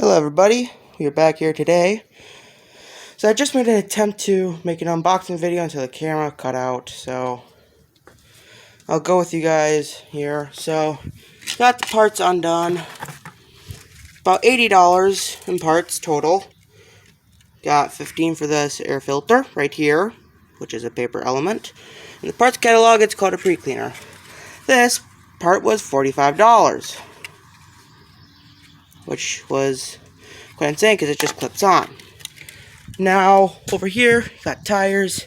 Hello everybody, we are back here today. So I just made an attempt to make an unboxing video until the camera cut out, so I'll go with you guys here. So, got the parts undone. About $80 in parts total. Got 15 for this air filter right here, which is a paper element. In the parts catalog, it's called a pre-cleaner. This part was $45, which was quite insane because it just clips on. Now, over here, you got tires.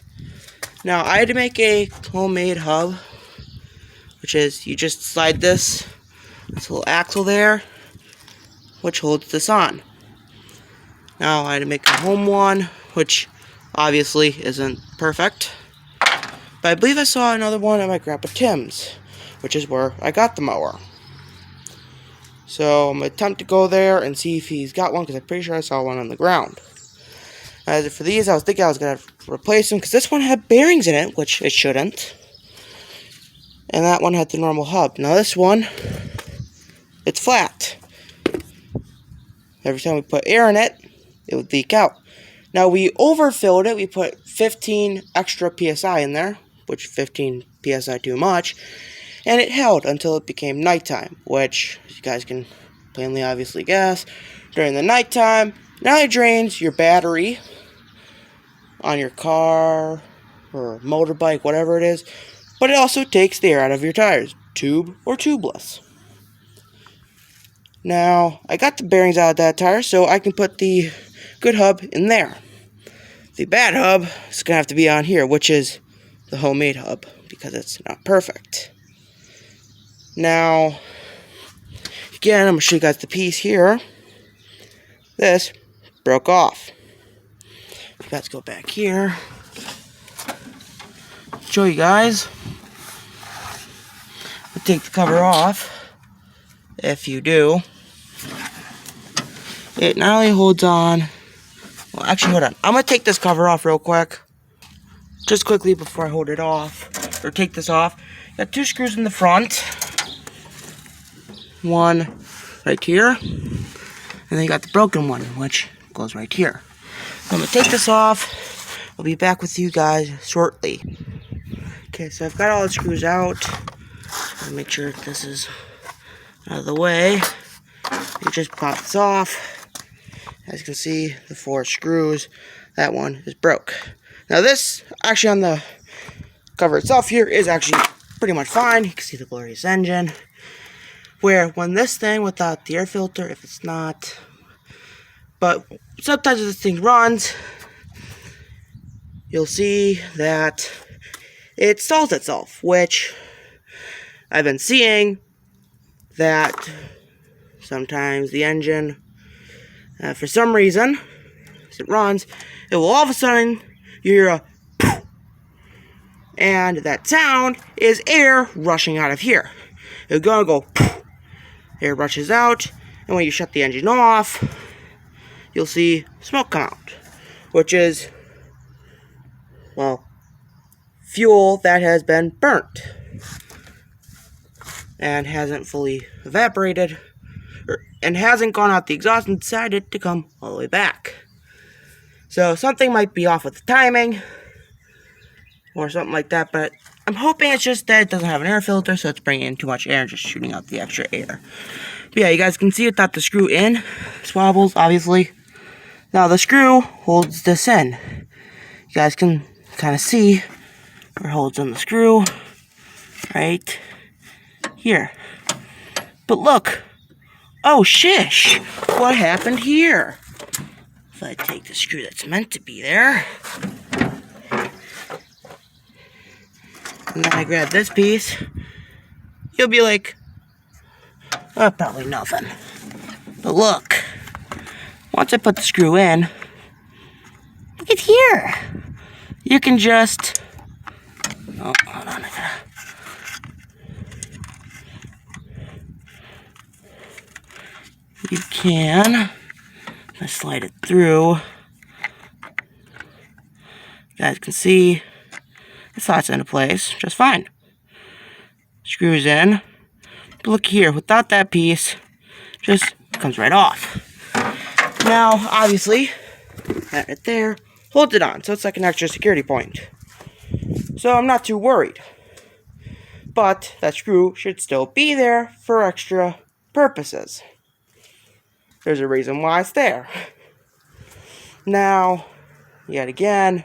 Now, I had to make a homemade hub, which is you just slide this little axle there, which holds this on. Now, I had to make a home one, which obviously isn't perfect. But I believe I saw another one at my Grandpa Tim's, which is where I got the mower. So, I'm going to attempt to go there and see if he's got one, because I'm pretty sure I saw one on the ground. As for these, I was thinking I was going to replace them, because this one had bearings in it, which it shouldn't. And that one had the normal hub. Now this one, it's flat. Every time we put air in it, it would leak out. Now we overfilled it, we put 15 extra PSI in there, which 15 PSI too much. And it held until it became nighttime, which, as you guys can plainly obviously guess, during the nighttime, not only drains your battery on your car or motorbike, whatever it is, but it also takes the air out of your tires, tube or tubeless. Now, I got the bearings out of that tire, so I can put the good hub in there. The bad hub is going to have to be on here, which is the homemade hub, because it's not perfect. Now, again, I'm going to show you guys the piece here. This broke off. Let's go back here. Show you guys. I'll take the cover off. If you do, it not only holds on. Well, actually, hold on. I'm gonna take this cover off real quick, just quickly before I hold it off or take this off. Got 2 screws in the front. One right here, and then you got the broken one, which goes right here. I'm going to take this off. I'll be back with you guys shortly. Okay, so I've got all the screws out. I'll make sure this is out of the way. You just pop this off. As you can see, the 4 screws. That one is broke. Now this, actually on the cover itself here, is actually pretty much fine. You can see the glorious engine. Where when this thing without the air filter, if it's not, but sometimes this thing runs, you'll see that it stalls itself, which I've been seeing that sometimes the engine, for some reason, as it runs, it will all of a sudden, you hear a poof, and that sound is air rushing out of here. It's gonna go poof. Air rushes out, and when you shut the engine off, you'll see smoke come out, which is, well, fuel that has been burnt and hasn't fully evaporated, and hasn't gone out the exhaust and decided to come all the way back. So something might be off with the timing or something like that, but I'm hoping it's just that it doesn't have an air filter, so it's bringing in too much air and just shooting out the extra air. But yeah, you guys can see without the screw in, swabbles, obviously. Now the screw holds this in. You guys can kind of see where it holds in the screw, right here. But look, oh shish, what happened here? If I take the screw that's meant to be there, and then I grab this piece, you'll be like, oh, probably nothing. But look, once I put the screw in, look at here. You can just, oh, hold on, you can slide it through. You guys can see it slots into place just fine. Screws in. But look here, without that piece, just comes right off. Now, obviously, that right there holds it on, so it's like an extra security point. So I'm not too worried. But that screw should still be there for extra purposes. There's a reason why it's there. Now, yet again,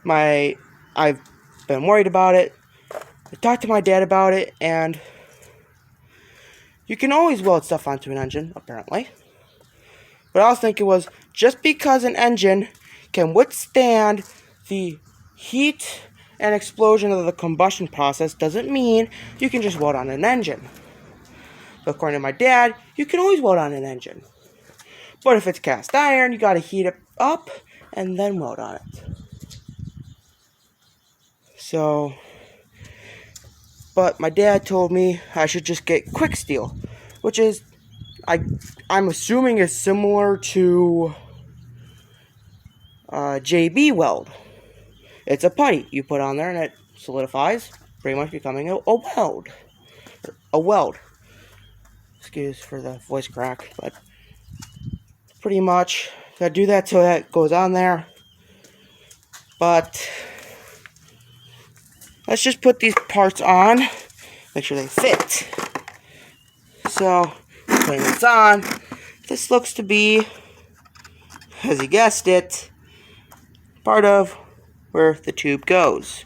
I've been worried about it. I talked to my dad about it, and you can always weld stuff onto an engine, apparently. What I was thinking was, just because an engine can withstand the heat and explosion of the combustion process doesn't mean you can just weld on an engine. So according to my dad, you can always weld on an engine. But if it's cast iron, you gotta heat it up and then weld on it. So, but my dad told me I should just get quick steel, which is, I'm assuming is similar to JB Weld. It's a putty you put on there and it solidifies, pretty much becoming a weld. A weld. Excuse for the voice crack, but pretty much gotta do that till that goes on there. But let's just put these parts on, make sure they fit. So, putting this on, this looks to be, as you guessed it, part of where the tube goes.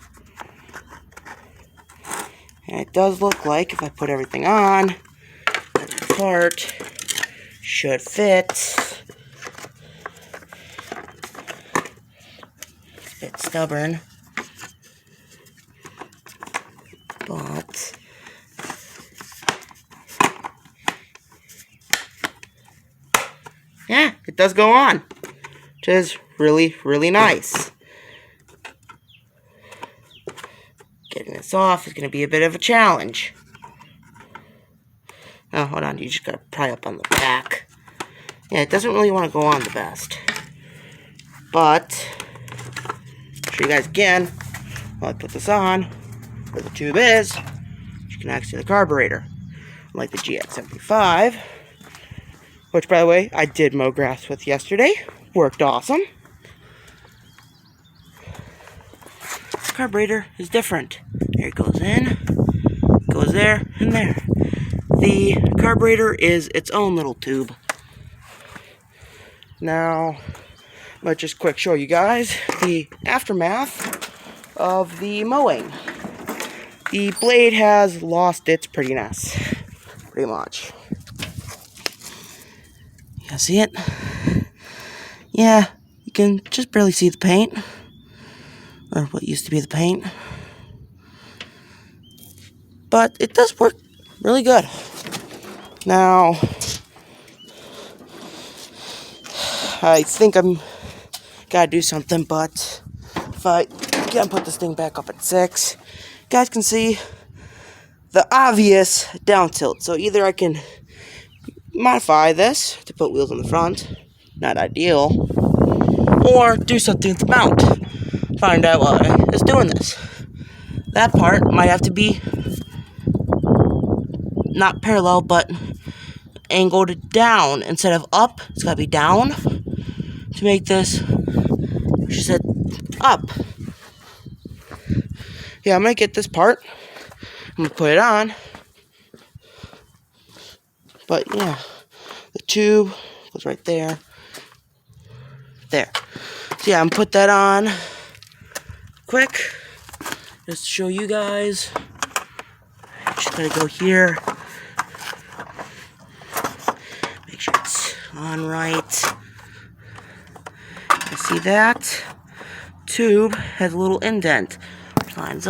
And it does look like, if I put everything on, the part should fit. It's a bit stubborn, but yeah, it does go on, which is really, really nice. Getting this off is going to be a bit of a challenge. Oh, hold on, you just got to pry up on the back. Yeah, it doesn't really want to go on the best. But, I'll show you guys again, while I put this on, where the tube is, you can actually see the carburetor. Like the GX75, which, by the way, I did mow grass with yesterday. Worked awesome. The carburetor is different. There it goes in, goes there, and there. The carburetor is its own little tube. Now, let's just quick show you guys the aftermath of the mowing. The blade has lost its prettiness, pretty much. You see it? Yeah, you can just barely see the paint, or what used to be the paint. But it does work really good. Now, I think I'm gotta do something, but if I can put this thing back up at 6, you guys can see the obvious down tilt. So either I can modify this to put wheels on the front, not ideal, or do something with the mount. Find out why it's doing this. That part might have to be not parallel, but angled down instead of up. It's gotta be down to make this, she said, up. Yeah, I'm gonna get this part. I'm gonna put it on. But yeah, the tube goes right there. There. So yeah, I'm gonna put that on quick. Just to show you guys. Just gotta go here. Make sure it's on right. You see that? Tube has a little indent. Lines up.